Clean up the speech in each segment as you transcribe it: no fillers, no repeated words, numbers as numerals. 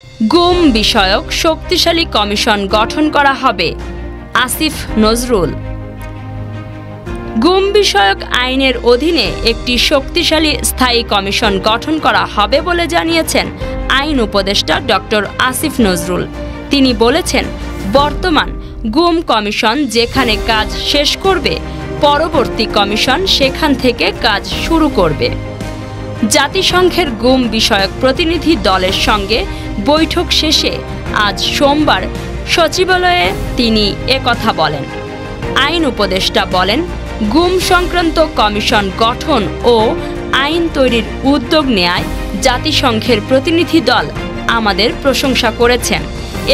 গুম বিষয়ক শক্তিশালী কমিশন গঠন করা হবে, আসিফ নজরুল। গুম বিষয়ক আইনের অধীনে একটি শক্তিশালী স্থায়ী কমিশন গঠন করা হবে বলে জানিয়েছেন আইন উপদেষ্টা ডক্টর আসিফ নজরুল। তিনি বলেছেন, বর্তমান গুম কমিশন যেখানে কাজ শেষ করবে, পরবর্তী কমিশন সেখান থেকে কাজ শুরু করবে। জাতিসংঘের গুম বিষয়ক প্রতিনিধি দলের সঙ্গে বৈঠক শেষে আজ সোমবার সচিবালয়ে তিনি একথা বলেন। আইন উপদেষ্টা বলেন, গুম সংক্রান্ত কমিশন গঠন ও আইন তৈরির উদ্যোগ নেয়ায় জাতিসংঘের প্রতিনিধি দল আমাদের প্রশংসা করেছেন।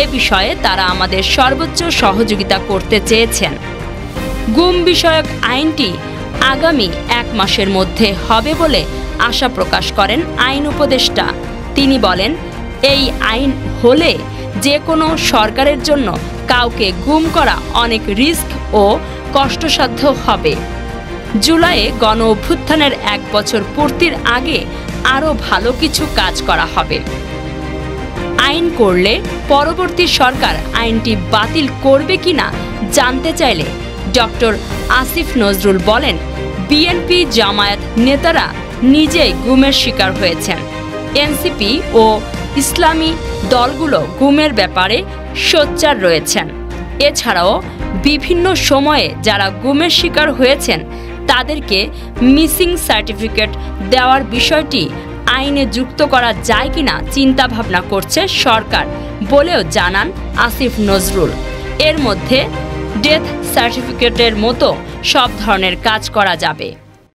এ বিষয়ে তারা আমাদের সর্বোচ্চ সহযোগিতা করতে চেয়েছেন। গুম বিষয়ক আইনটি আগামী 1 মাসের মধ্যে হবে বলে আশা প্রকাশ করেন আইন উপদেষ্টা। তিনি বলেন, এই আইন হলে যে কোনো সরকারের জন্য কাউকে গুম করা অনেক রিস্ক ও কষ্টসাধ্য হবে। জুলাইয়ে গণ অভ্যুত্থানের 1 বছর পূর্তির আগে আরও ভালো কিছু কাজ করা হবে। আইন করলে পরবর্তী সরকার আইনটি বাতিল করবে কিনা জানতে চাইলে ডক্টর আসিফ নজরুল বলেন, বিএনপি জামায়াত নেতারা নিজেই গুমের শিকার হয়েছেন। এনসিপি ও ইসলামী দলগুলো গুমের ব্যাপারে সোচ্চার রয়েছেন। এছাড়াও বিভিন্ন সময়ে যারা গুমের শিকার হয়েছেন তাদেরকে মিসিং সার্টিফিকেট দেওয়ার বিষয়টি আইনে যুক্ত করা যায় কিনা চিন্তা ভাবনা করছে সরকার বলেও জানান আসিফ নজরুল। এর মধ্যে ডেথ সার্টিফিকেটের মতো সব ধরনের কাজ করা যাবে।